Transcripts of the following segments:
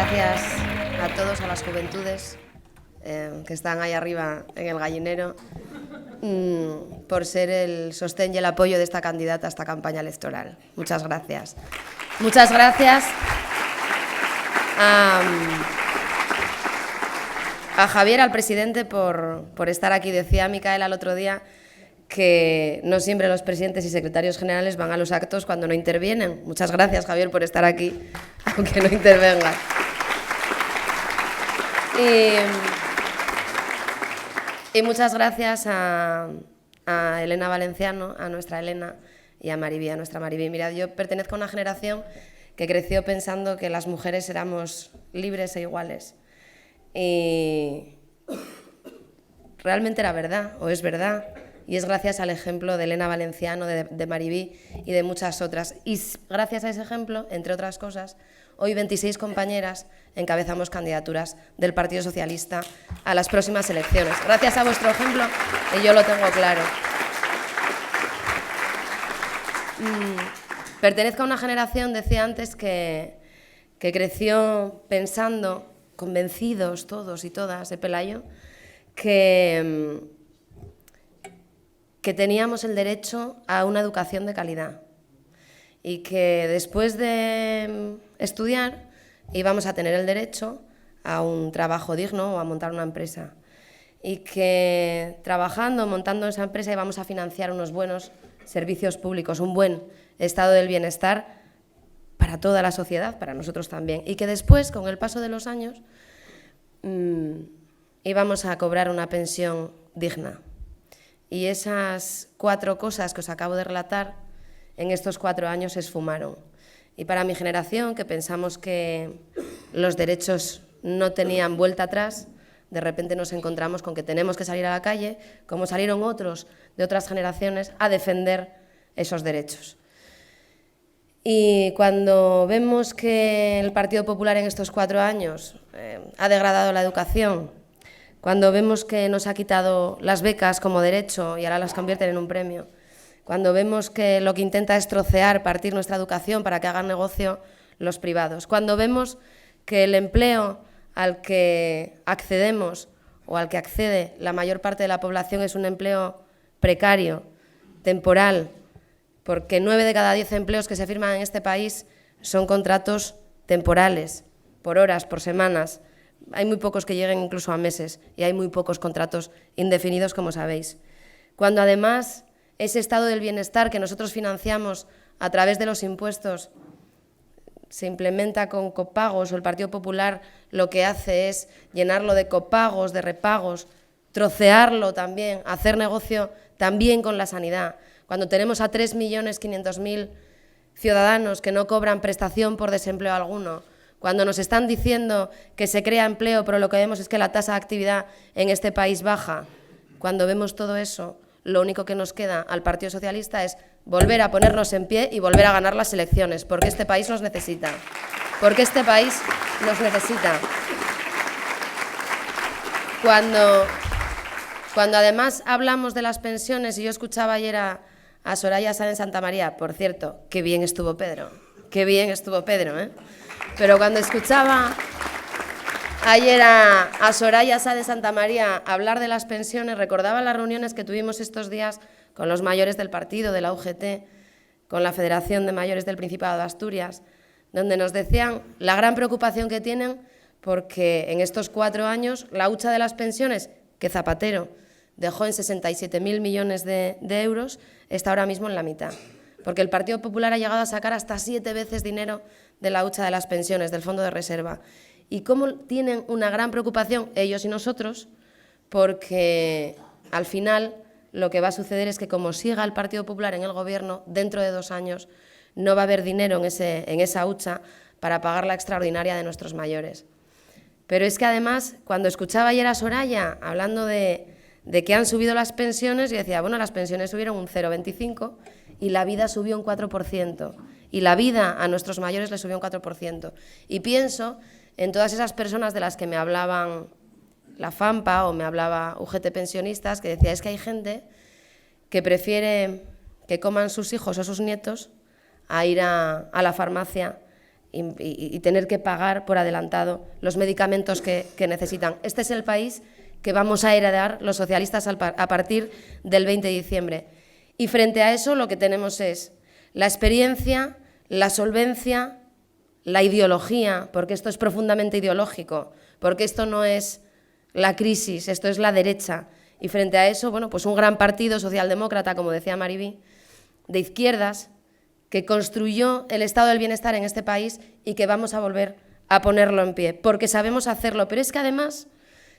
gracias a todos, a las juventudes que están ahí arriba en el gallinero, por ser el sostén y el apoyo de esta candidata a esta campaña electoral. Muchas gracias. Muchas gracias a Javier, al presidente, por estar aquí. Decía Micaela el otro día que no siempre los presidentes y secretarios generales van a los actos cuando no intervienen. Muchas gracias, Javier, por estar aquí, aunque no intervengas. Y muchas gracias a Elena Valenciano, a nuestra Elena, y a Maribí, a nuestra Maribí. Mirad, yo pertenezco a una generación que creció pensando que las mujeres éramos libres e iguales. Y realmente era verdad, o es verdad, y es gracias al ejemplo de Elena Valenciano, de Maribí y de muchas otras. Y gracias a ese ejemplo, entre otras cosas, hoy 26 compañeras encabezamos candidaturas del Partido Socialista a las próximas elecciones. Gracias a vuestro ejemplo, y yo lo tengo claro. Pertenezco a una generación, decía antes, que creció pensando, convencidos todos y todas de Pelayo, que teníamos el derecho a una educación de calidad y que después de estudiar íbamos a tener el derecho a un trabajo digno o a montar una empresa, y que trabajando, montando esa empresa, íbamos a financiar unos buenos servicios públicos, un buen estado del bienestar para toda la sociedad, para nosotros también, y que después, con el paso de los años, íbamos a cobrar una pensión digna. Y esas 4 cosas que os acabo de relatar en estos 4 años se esfumaron. Y para mi generación, que pensamos que los derechos no tenían vuelta atrás, de repente nos encontramos con que tenemos que salir a la calle, como salieron otros de otras generaciones, a defender esos derechos. Y cuando vemos que el Partido Popular en estos 4 años ha degradado la educación, cuando vemos que nos ha quitado las becas como derecho y ahora las convierten en un premio, cuando vemos que lo que intenta es trocear, partir nuestra educación para que hagan negocio los privados, cuando vemos que el empleo al que accedemos o al que accede la mayor parte de la población es un empleo precario, temporal, porque 9 de cada 10 empleos que se firman en este país son contratos temporales, por horas, por semanas. Hay muy pocos que lleguen incluso a meses y hay muy pocos contratos indefinidos, como sabéis. Cuando además ese estado del bienestar que nosotros financiamos a través de los impuestos se implementa con copagos, o el Partido Popular lo que hace es llenarlo de copagos, de repagos, trocearlo también, hacer negocio también con la sanidad. Cuando tenemos a 3.500.000 ciudadanos que no cobran prestación por desempleo alguno, cuando nos están diciendo que se crea empleo, pero lo que vemos es que la tasa de actividad en este país baja, cuando vemos todo eso, lo único que nos queda al Partido Socialista es volver a ponernos en pie y volver a ganar las elecciones, porque este país nos necesita. Porque este país nos necesita. Cuando además hablamos de las pensiones, y yo escuchaba ayer a Soraya Sáenz de Santamaría, por cierto, qué bien estuvo Pedro, ¿eh? Pero cuando escuchaba ayer a Soraya Sáenz de Santamaría hablar de las pensiones, recordaba las reuniones que tuvimos estos días con los mayores del partido, de la UGT, con la Federación de Mayores del Principado de Asturias, donde nos decían la gran preocupación que tienen porque en estos 4 años la hucha de las pensiones, que Zapatero dejó en 67.000 millones de euros, está ahora mismo en la mitad. Porque el Partido Popular ha llegado a sacar hasta 7 veces dinero de la hucha de las pensiones, del fondo de reserva. Y cómo tienen una gran preocupación, ellos y nosotros, porque al final lo que va a suceder es que como siga el Partido Popular en el gobierno, dentro de 2 años no va a haber dinero en esa hucha para pagar la extraordinaria de nuestros mayores. Pero es que además, cuando escuchaba ayer a Soraya hablando de que han subido las pensiones, yo decía, bueno, las pensiones subieron un 0,25 y la vida subió un 4%. Y la vida a nuestros mayores le subió un 4%. Y pienso en todas esas personas de las que me hablaban la FAMPA o me hablaba UGT Pensionistas, que decía, es que hay gente que prefiere que coman sus hijos o sus nietos a ir a la farmacia y tener que pagar por adelantado los medicamentos que necesitan. Este es el país que vamos a heredar los socialistas a partir del 20 de diciembre. Y frente a eso lo que tenemos es la experiencia, la solvencia, la ideología, porque esto es profundamente ideológico, porque esto no es la crisis, esto es la derecha. Y frente a eso, bueno, pues un gran partido socialdemócrata, como decía Mariví, de izquierdas, que construyó el estado del bienestar en este país y que vamos a volver a ponerlo en pie, porque sabemos hacerlo. Pero es que además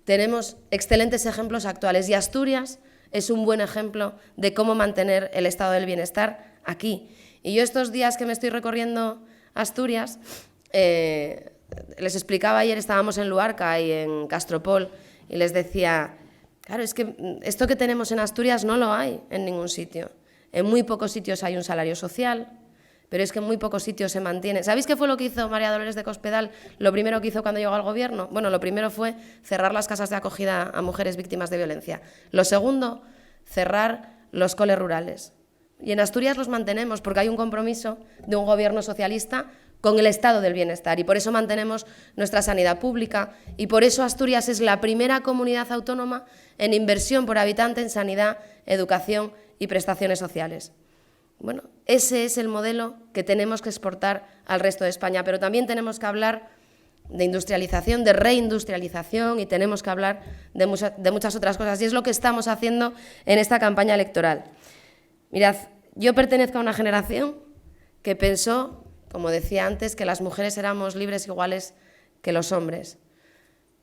tenemos excelentes ejemplos actuales y Asturias es un buen ejemplo de cómo mantener el estado del bienestar aquí. Y yo estos días que me estoy recorriendo Asturias, les explicaba ayer, estábamos en Luarca y en Castropol, y les decía, claro, es que esto que tenemos en Asturias no lo hay en ningún sitio. En muy pocos sitios hay un salario social, pero es que en muy pocos sitios se mantiene. ¿Sabéis qué fue lo que hizo María Dolores de Cospedal? Lo primero que hizo cuando llegó al gobierno. Bueno, lo primero fue cerrar las casas de acogida a mujeres víctimas de violencia. Lo segundo, cerrar los coles rurales. Y en Asturias los mantenemos porque hay un compromiso de un gobierno socialista con el estado del bienestar y por eso mantenemos nuestra sanidad pública y por eso Asturias es la primera comunidad autónoma en inversión por habitante en sanidad, educación y prestaciones sociales. Bueno, ese es el modelo que tenemos que exportar al resto de España, pero también tenemos que hablar de industrialización, de reindustrialización y tenemos que hablar de muchas otras cosas y es lo que estamos haciendo en esta campaña electoral. Mirad, yo pertenezco a una generación que pensó, como decía antes, que las mujeres éramos libres iguales que los hombres.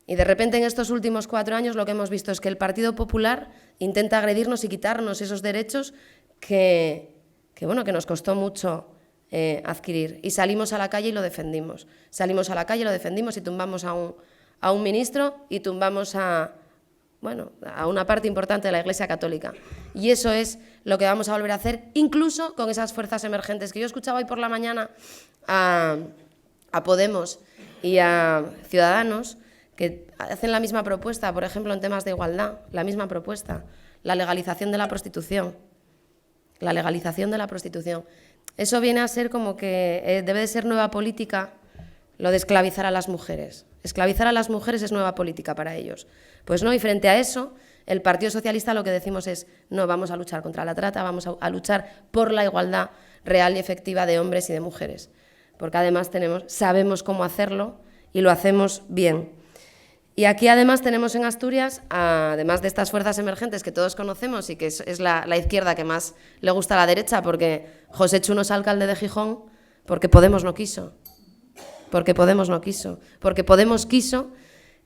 Y de repente en estos últimos 4 años lo que hemos visto es que el Partido Popular intenta agredirnos y quitarnos esos derechos que nos costó mucho adquirir. Y salimos a la calle y lo defendimos. Salimos a la calle, lo defendimos y tumbamos a un ministro y tumbamos a una parte importante de la Iglesia Católica. Y eso es lo que vamos a volver a hacer, incluso con esas fuerzas emergentes que yo escuchaba hoy por la mañana a Podemos y a Ciudadanos, que hacen la misma propuesta, por ejemplo, en temas de igualdad, la misma propuesta, la legalización de la prostitución. La legalización de la prostitución. Eso viene a ser como que debe de ser nueva política lo de esclavizar a las mujeres. Esclavizar a las mujeres es nueva política para ellos. Pues no, y frente a eso, el Partido Socialista lo que decimos es no, vamos a luchar contra la trata, vamos a luchar por la igualdad real y efectiva de hombres y de mujeres. Porque además sabemos cómo hacerlo y lo hacemos bien. Y aquí además tenemos en Asturias, además de estas fuerzas emergentes que todos conocemos y que es la izquierda que más le gusta a la derecha, porque José Chuno es alcalde de Gijón, porque Podemos no quiso. Porque Podemos no quiso. Porque Podemos quiso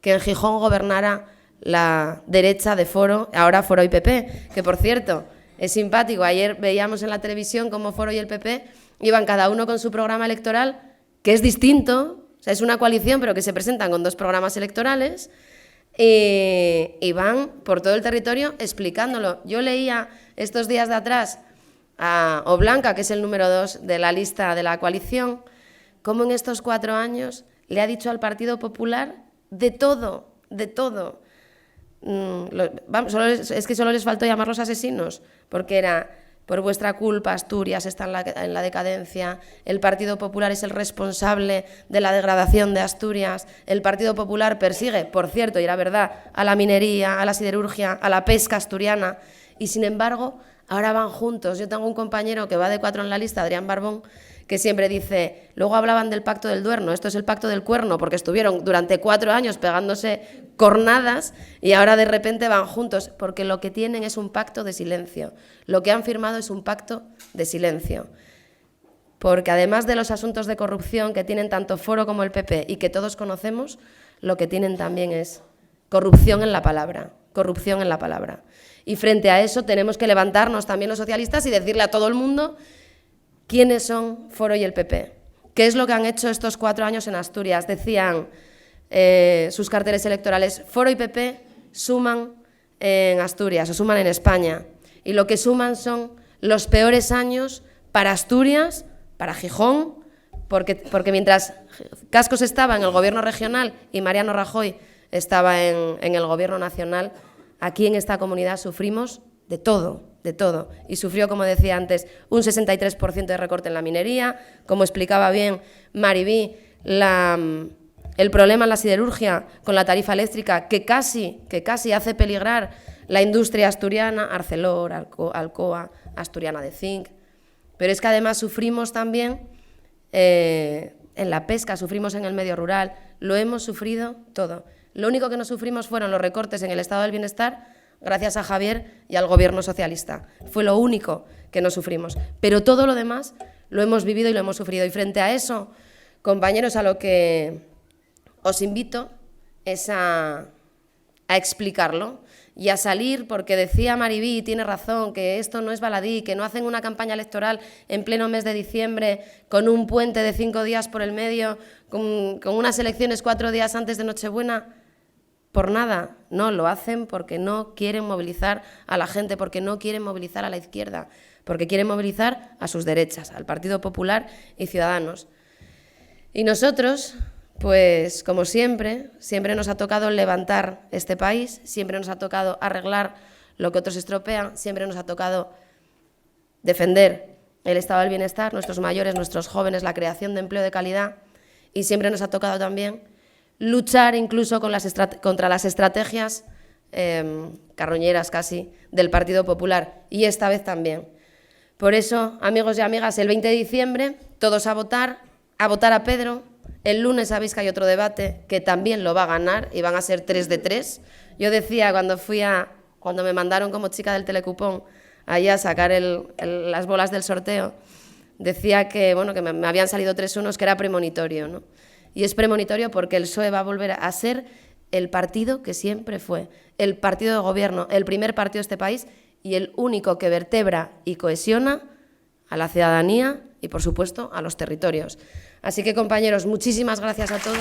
que en Gijón gobernara la derecha de Foro, ahora Foro y PP, que por cierto es simpático. Ayer veíamos en la televisión cómo Foro y el PP iban cada uno con su programa electoral, que es distinto. O sea, es una coalición, pero que se presentan con 2 programas electorales y van por todo el territorio explicándolo. Yo leía estos días de atrás a Oblanca, que es el número 2 de la lista de la coalición, cómo en estos 4 años le ha dicho al Partido Popular de todo, de todo. Es que solo les faltó llamarlos asesinos, porque era... Por vuestra culpa, Asturias está en la decadencia, el Partido Popular es el responsable de la degradación de Asturias, el Partido Popular persigue, por cierto, y era verdad, a la minería, a la siderurgia, a la pesca asturiana, y sin embargo, ahora van juntos. Yo tengo un compañero que va de 4 en la lista, Adrián Barbón, que siempre dice, luego hablaban del pacto del Duerno, esto es el pacto del cuerno, porque estuvieron durante 4 años pegándose cornadas y ahora de repente van juntos, porque lo que tienen es un pacto de silencio. Lo que han firmado es un pacto de silencio. Porque además de los asuntos de corrupción que tienen tanto Foro como el PP y que todos conocemos, lo que tienen también es corrupción en la palabra, corrupción en la palabra. Y frente a eso tenemos que levantarnos también los socialistas y decirle a todo el mundo quiénes son Foro y el PP. ¿Qué es lo que han hecho estos 4 años en Asturias? Decían sus carteles electorales, Foro y PP suman en Asturias o suman en España. Y lo que suman son los peores años para Asturias, para Gijón, porque mientras Cascos estaba en el gobierno regional y Mariano Rajoy estaba en el gobierno nacional, aquí en esta comunidad sufrimos de todo. Y sufrió, como decía antes, un 63% de recorte en la minería, como explicaba bien Maribí, el problema en la siderurgia con la tarifa eléctrica que casi hace peligrar la industria asturiana, Arcelor, Alcoa, Asturiana de Zinc. Pero es que además sufrimos también en la pesca, sufrimos en el medio rural, lo hemos sufrido todo. Lo único que no sufrimos fueron los recortes en el estado del bienestar gracias a Javier y al gobierno socialista. Fue lo único que no sufrimos. Pero todo lo demás lo hemos vivido y lo hemos sufrido. Y frente a eso, compañeros, a lo que os invito es a explicarlo y a salir, porque decía Maribí, y tiene razón, que esto no es baladí, que no hacen una campaña electoral en pleno mes de diciembre con un puente de 5 días por el medio, con unas elecciones 4 días antes de Nochebuena. Por nada, no, lo hacen porque no quieren movilizar a la gente, porque no quieren movilizar a la izquierda, porque quieren movilizar a sus derechas, al Partido Popular y Ciudadanos. Y nosotros, pues como siempre nos ha tocado levantar este país, siempre nos ha tocado arreglar lo que otros estropean, siempre nos ha tocado defender el estado del bienestar, nuestros mayores, nuestros jóvenes, la creación de empleo de calidad, y siempre nos ha tocado también luchar incluso contra las estrategias carroñeras casi del Partido Popular, y esta vez también. Por eso, amigos y amigas, el 20 de diciembre, todos a votar a Pedro. El lunes sabéis que hay otro debate que también lo va a ganar y van a ser 3 de 3. Yo decía cuando me mandaron como chica del telecupón allá a sacar las bolas del sorteo, decía que, bueno, que me habían salido 3-1, que era premonitorio, ¿no? Y es premonitorio porque el PSOE va a volver a ser el partido que siempre fue, el partido de gobierno, el primer partido de este país y el único que vertebra y cohesiona a la ciudadanía y, por supuesto, a los territorios. Así que, compañeros, muchísimas gracias a todos.